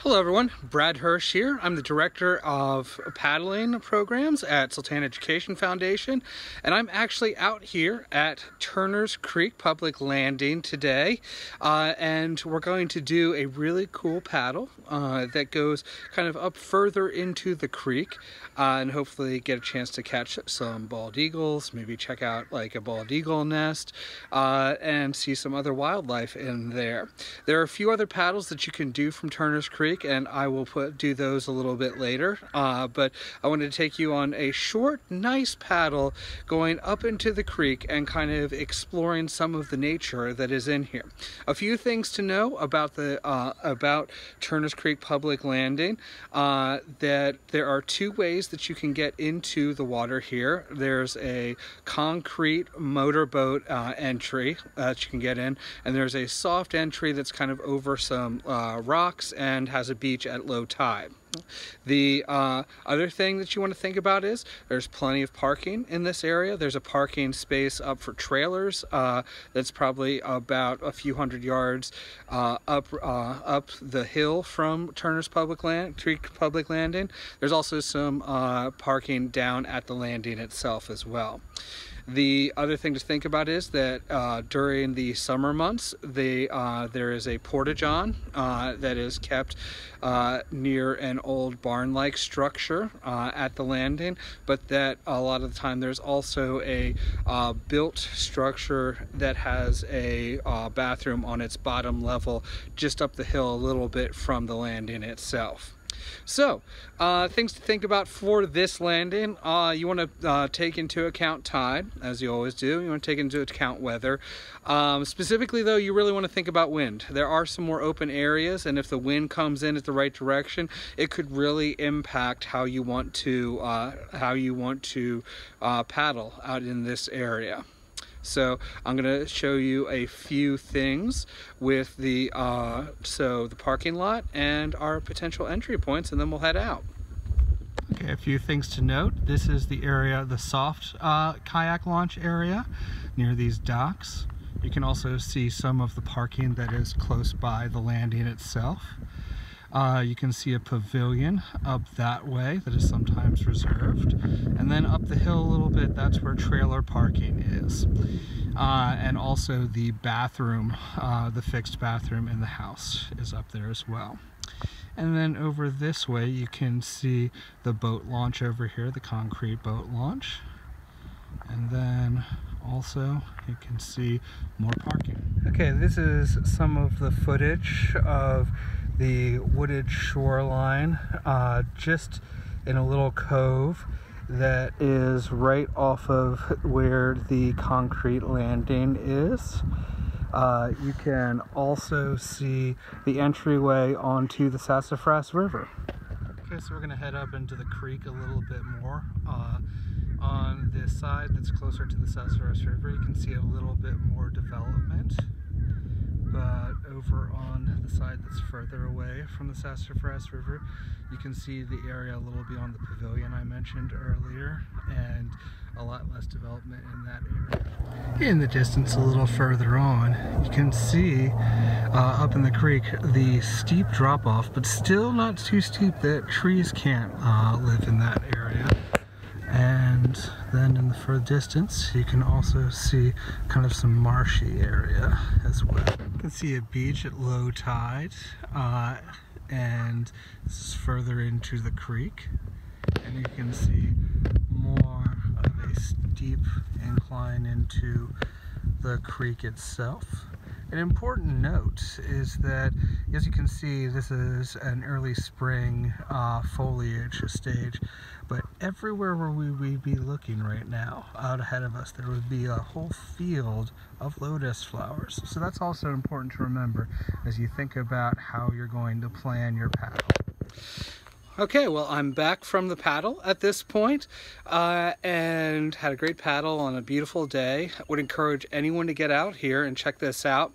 Hello everyone, Brad Hirsch here. I'm the Director of Paddling Programs at Sultana Education Foundation, and I'm actually out here at Turner's Creek Public Landing today, and we're going to do a really cool paddle that goes kind of up further into the creek, and hopefully get a chance to catch some bald eagles, maybe check out like a bald eagle nest, and see some other wildlife in there. There are a few other paddles that you can do from Turner's Creek, and I will do those a little bit later, but I wanted to take you on a short, nice paddle going up into the creek and kind of exploring some of the nature that is in here. A few things to know about about Turner's Creek Public Landing, that there are two ways that you can get into the water here. There's a concrete motorboat entry that you can get in, and there's a soft entry that's kind of over some rocks and has a beach at low tide. The other thing that you want to think about is there's plenty of parking in this area. There's a parking space up for trailers that's probably about a few hundred yards up the hill from Turner's Creek Public Landing. There's also some parking down at the landing itself as well. The other thing to think about is that during the summer months, there is a porta-john that is kept near an old barn-like structure at the landing, but that a lot of the time there's also a built structure that has a bathroom on its bottom level just up the hill a little bit from the landing itself. So, things to think about for this landing. You want to take into account tide, as you always do. You want to take into account weather. Specifically though, you really want to think about wind. There are some more open areas, and if the wind comes in at the right direction, it could really impact how you want to paddle out in this area. So I'm going to show you a few things with the parking lot and our potential entry points, and then we'll head out. Okay, a few things to note. This is the area, the soft kayak launch area near these docks. You can also see some of the parking that is close by the landing itself. You can see a pavilion up that way that is sometimes reserved, and then up the hill a little bit, that's where trailer parking is, and also the bathroom, the fixed bathroom in the house is up there as well. And then over this way you can see the boat launch over here, the concrete boat launch, and then also you can see more parking. Okay, this is some of the footage of the wooded shoreline just in a little cove that is right off of where the concrete landing is. You can also see the entryway onto the Sassafras River. Okay, so we're going to head up into the creek a little bit more. On this side that's closer to the Sassafras River, you can see a little bit more development. But over on the side that's further away from the Sassafras River, you can see the area a little beyond the pavilion I mentioned earlier, and a lot less development in that area. In the distance a little further on, you can see up in the creek the steep drop-off, but still not too steep that trees can't live in that area. And then in the further distance, you can also see kind of some marshy area as well. You can see a beach at low tide, and this is further into the creek. And you can see more of a steep incline into the creek itself. An important note is that, as you can see, this is an early spring foliage stage, but everywhere where we would be looking right now, out ahead of us, there would be a whole field of lotus flowers. So that's also important to remember as you think about how you're going to plan your paddle. Okay, well, I'm back from the paddle at this point, and had a great paddle on a beautiful day. I would encourage anyone to get out here and check this out.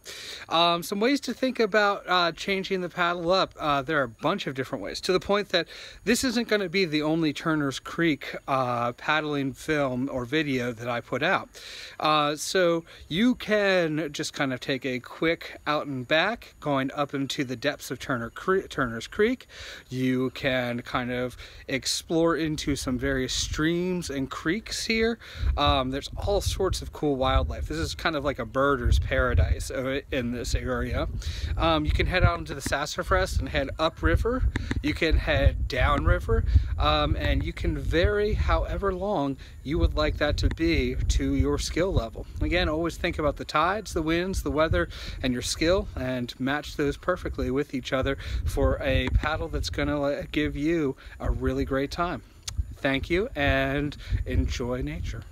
Some ways to think about changing the paddle up. There are a bunch of different ways, to the point that this isn't going to be the only Turner's Creek paddling film or video that I put out. So you can just kind of take a quick out and back, going up into the depths of Turner's Creek. You can kind of explore into some various streams and creeks here. There's all sorts of cool wildlife. This is kind of like a birder's paradise in this area. You can head out into the Sassafras and head upriver. You can head downriver, and you can vary however long you would like that to be to your skill level. Again, always think about the tides, the winds, the weather, and your skill, and match those perfectly with each other for a paddle that's going to give you a really great time. Thank you, and enjoy nature.